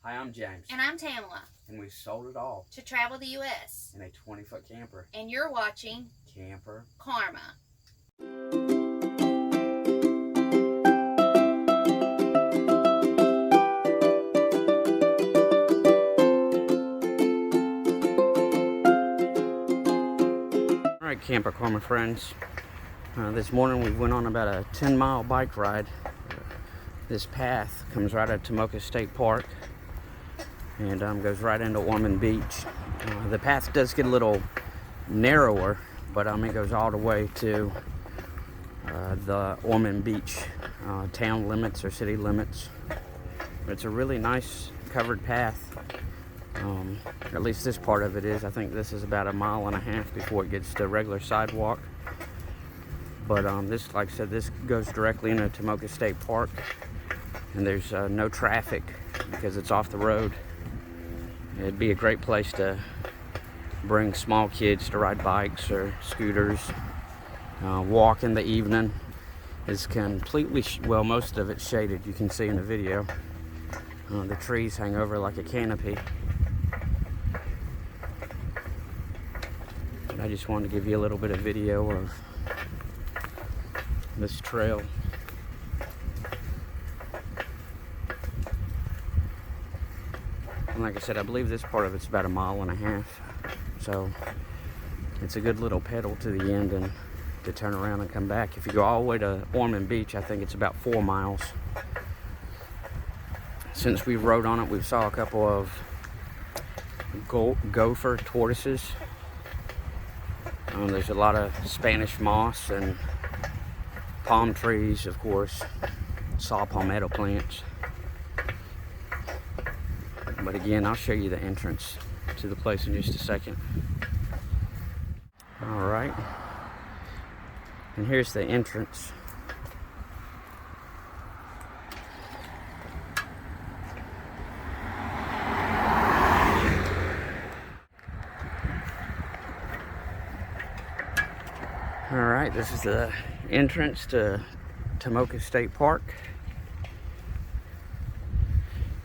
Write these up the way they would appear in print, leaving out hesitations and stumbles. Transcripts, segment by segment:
Hi, I'm James. And I'm Tamala. And we sold it all to travel the U.S. in a 20-foot camper. And you're watching Kamperkarma. All right, Kamperkarma friends. This morning we went on about a 10-mile bike ride. This path comes right out of Tomoka State Park and goes right into Ormond Beach. The path does get a little narrower, but it goes all the way to the Ormond Beach town limits or city limits. It's a really nice covered path. At least this part of it is. I think this is about 1.5 miles before it gets to regular sidewalk. But this, like I said, this goes directly into Tomoka State Park, and there's no traffic because it's off the road. It'd be a great place to bring small kids to ride bikes or scooters, walk in the evening. It's completely, well, most of it's shaded, you can see in the video. The trees hang over like a canopy. And I just wanted to give you a little bit of video of this trail. And like I said, I believe this part of it's about 1.5 miles. So it's a good little pedal to the end and to turn around and come back. If you go all the way to Ormond Beach, I think it's about 4 miles. Since we rode on it, we saw a couple of gopher tortoises. There's a lot of Spanish moss and palm trees, of course. Saw palmetto plants. But again, I'll show you the entrance to the place in just a second. All right. And here's the entrance. All right, this is the entrance to Tomoka State Park.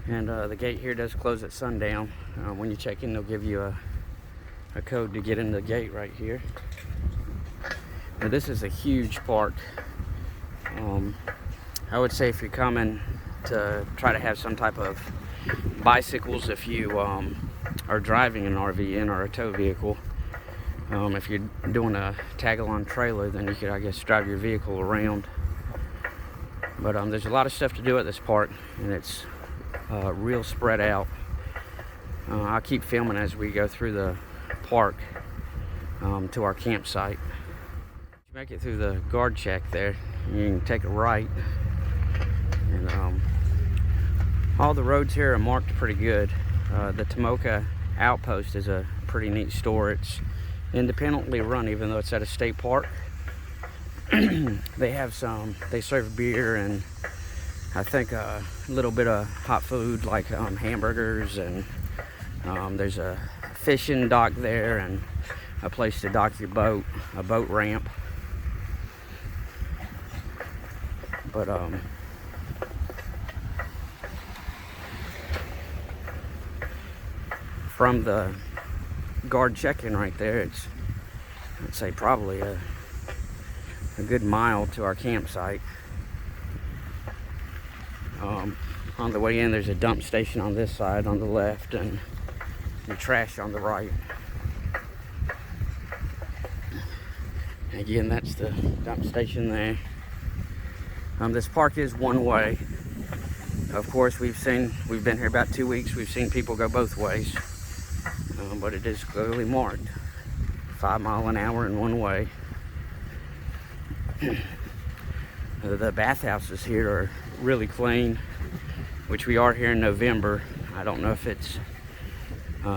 And the gate here does close at sundown. When you check in, they'll give you a code to get in the gate right here. Now, this is a huge park. I would say if you're coming to try to have some type of bicycles, if you are driving an RV in or a tow vehicle, if you're doing a tag-along trailer, then you could, I guess, drive your vehicle around. But there's a lot of stuff to do at this park, and it's real spread out. I'll keep filming as we go through the park to our campsite. You make it through the guard check there, you can take a right, and all the roads here are marked pretty good. The Tomoka Outpost is a pretty neat store. It's independently run, even though it's at a state park. They serve beer and I think a little bit of hot food like hamburgers, and there's a fishing dock there and a place to dock your boat, a boat ramp. But from the guard check-in right there, it's, I'd say, probably a good mile to our campsite. On the way in, there's a dump station on this side on the left and the trash on the right. Again, that's the dump station there. This park is one way. Of course, we've been here about 2 weeks. We've seen people go both ways. But it is clearly marked 5 miles an hour in one way. The bathhouses here are really clean, which we are here in November. I don't know if it's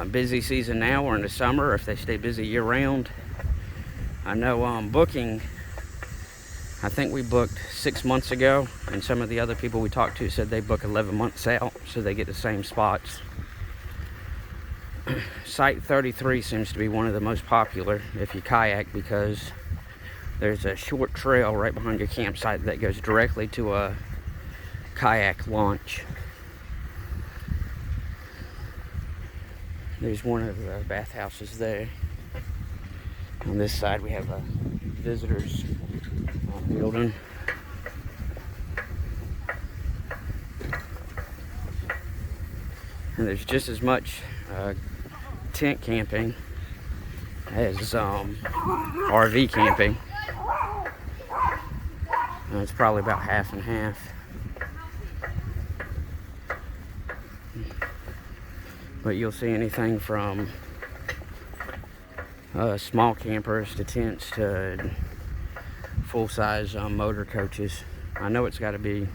busy season now or in the summer, or if they stay busy year round. I know booking, I think we booked 6 months ago, and some of the other people we talked to said they book 11 months out, so they get the same spots. Site 33 seems to be one of the most popular if you kayak, because there's a short trail right behind your campsite that goes directly to a kayak launch. There's one of the bathhouses there. On this side we have a visitors building. And there's just as much tent camping as RV camping. It's probably about half and half. But you'll see anything from small campers to tents to full-size motor coaches. I know it's got to be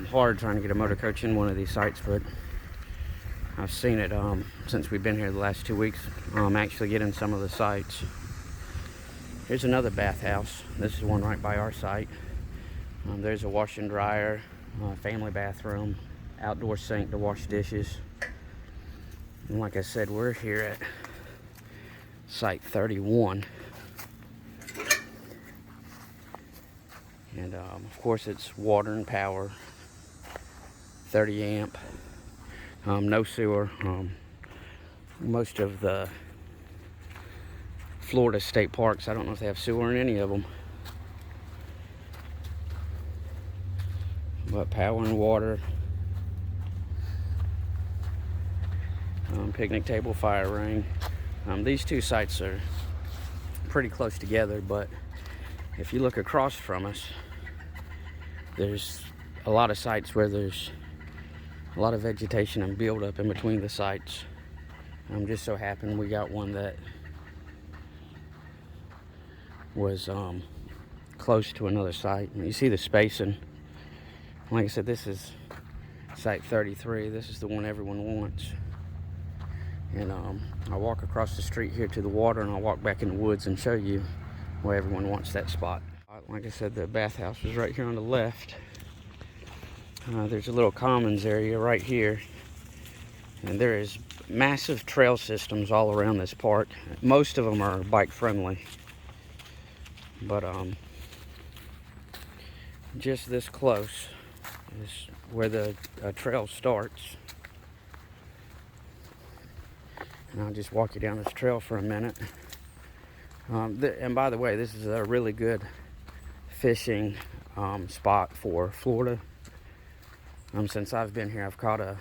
hard trying to get a motor coach in one of these sites, but I've seen it since we've been here the last 2 weeks. Actually get in some of the sites. Here's another bathhouse. This is one right by our site. There's a wash and dryer, family bathroom, outdoor sink to wash dishes. And like I said, we're here at site 31. And of course it's water and power, 30 amp, no sewer. Most of the Florida state parks, I don't know if they have sewer in any of them. But power and water. Picnic table, fire ring. These two sites are pretty close together, but if you look across from us, there's a lot of sites where there's a lot of vegetation and buildup in between the sites. Just so happened we got one that was close to another site. And you see the spacing. Like I said, this is site 33. This is the one everyone wants. And I'll walk across the street here to the water, and I'll walk back in the woods and show you where everyone wants that spot. Like I said, the bathhouse is right here on the left. There's a little commons area right here, and there is massive trail systems all around this park. Most of them are bike friendly, but just this close is where the trail starts. And I'll just walk you down this trail for a minute. And by the way, this is a really good fishing spot for Florida. Since I've been here, I've caught a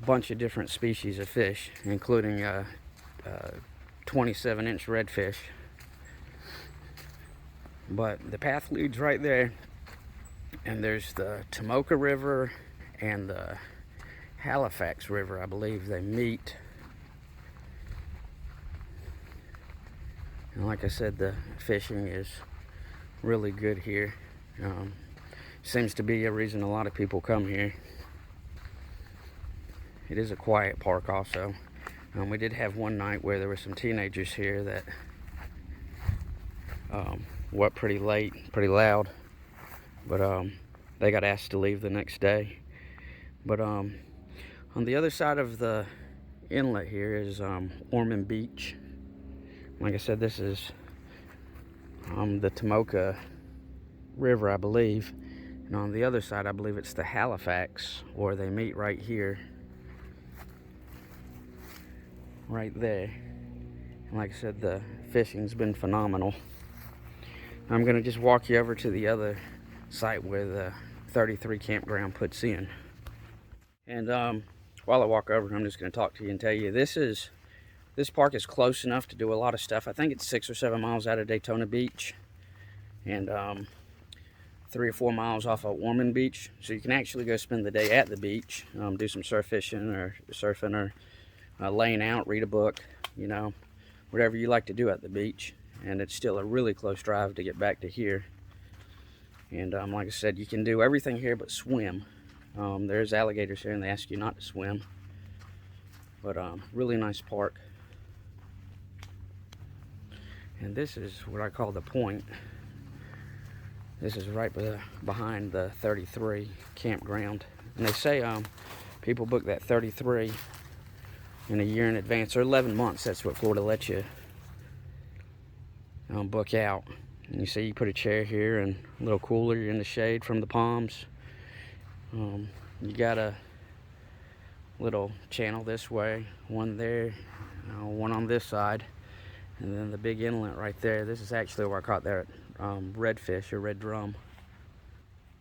bunch of different species of fish, including a 27-inch redfish. But the path leads right there, and there's the Tomoka River and the Halifax River, I believe they meet. And like I said, the fishing is really good here. Seems to be a reason a lot of people come here. It is a quiet park also. We did have one night where there were some teenagers here that were up pretty late, pretty loud, but they got asked to leave the next day. But on the other side of the inlet here is Ormond Beach. Like I said, this is the Tomoka River, I believe. And on the other side, I believe it's the Halifax, or they meet right here. Right there. And like I said, the fishing's been phenomenal. I'm going to just walk you over to the other site where the 33 campground puts in. And while I walk over, I'm just going to talk to you and tell you this park is close enough to do a lot of stuff. I think it's 6 or 7 miles out of Daytona Beach, and 3 or 4 miles off of Ormond Beach. So you can actually go spend the day at the beach, do some surf fishing or surfing, or laying out, read a book, you know, whatever you like to do at the beach. And it's still a really close drive to get back to here. And like I said, you can do everything here but swim. There's alligators here and they ask you not to swim. But really nice park. And this is what I call the point. This is right behind the 33 campground. And they say people book that 33 in a year in advance, or 11 months. That's what Florida lets you book out. And you see, you put a chair here and a little cooler. You're in the shade from the palms. You got a little channel this way, one there, one on this side, and then the big inlet right there. This is actually where I caught that redfish or red drum.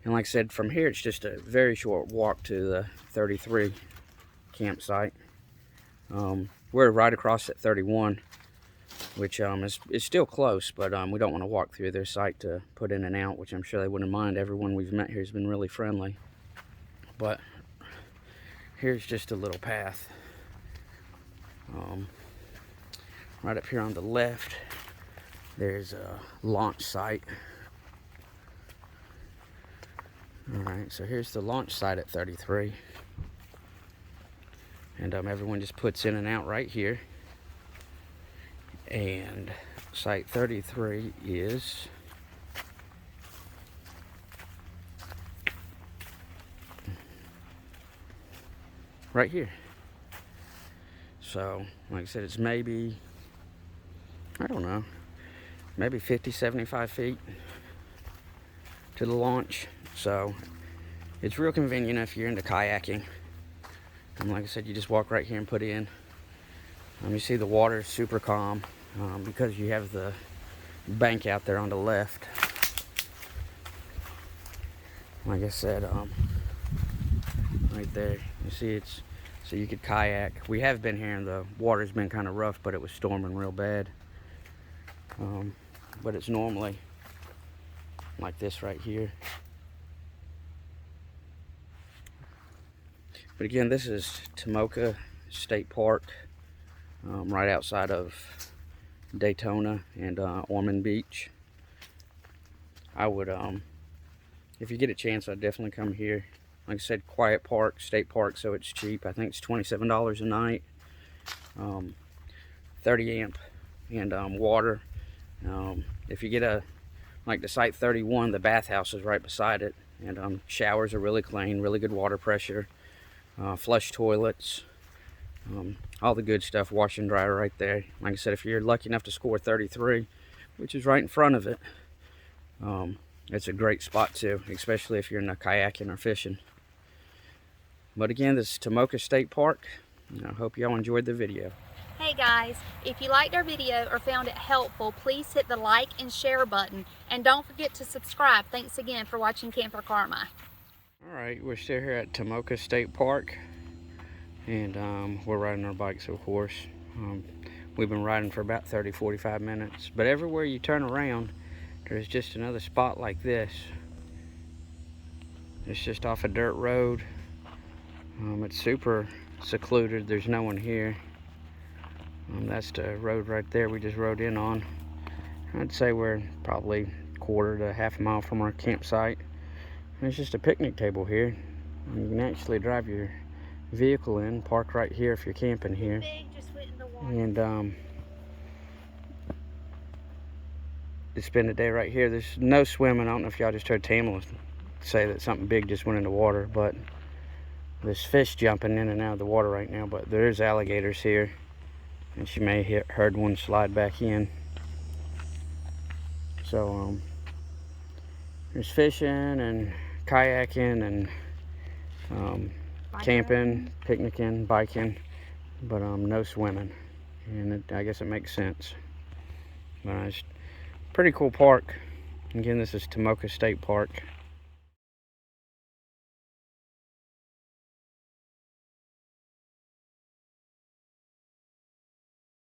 And like I said, from here it's just a very short walk to the 33 campsite. We're right across at 31, which is still close, but we don't want to walk through their site to put in and out, which I'm sure they wouldn't mind. Everyone we've met here has been really friendly. But here's just a little path. Right up here on the left, there's a launch site. Alright, so here's the launch site at 33. And everyone just puts in and out right here. And site 33 is right here. So, like I said, it's maybe, I don't know, maybe 50, 75 feet to the launch. So, it's real convenient if you're into kayaking. And like I said, you just walk right here and put in. You see the water is super calm because you have the bank out there on the left. Like I said, right there, you see it's, so you could kayak. We have been here and the water's been kind of rough, but it was storming real bad. But it's normally like this right here. But again, this is Tomoka State Park, right outside of Daytona and Ormond Beach. I would, if you get a chance, I'd definitely come here. Like I said, quiet park, state park, so it's cheap. I think it's $27 a night. 30 amp and water. If you get like the site 31, the bathhouse is right beside it, and showers are really clean, really good water pressure. Flush toilets, all the good stuff, wash and dry right there. Like I said, if you're lucky enough to score 33, which is right in front of it, it's a great spot too, especially if you're into kayaking or fishing. But again, this is Tomoka State Park, and I hope y'all enjoyed the video. Hey guys, if you liked our video or found it helpful, please hit the like and share button. And don't forget to subscribe. Thanks again for watching Kamperkarma. Alright, we're still here at Tomoka State Park, and we're riding our bikes, of course. We've been riding for about 30-45 minutes, but everywhere you turn around, there's just another spot like this. It's just off a dirt road. It's super secluded, there's no one here. That's the road right there we just rode in on. I'd say we're probably quarter to half a mile from our campsite. There's just a picnic table here. You can actually drive your vehicle in, park right here if you're camping here. And just spend the day right here. There's no swimming. I don't know if y'all just heard Tamala say that something big just went in the water, but there's fish jumping in and out of the water right now, but there's alligators here, and she may have heard one slide back in. So there's fishing and kayaking and camping, picnicking, biking, but no swimming, and I guess it makes sense. But it's a pretty cool park. Again, this is Tomoka State Park.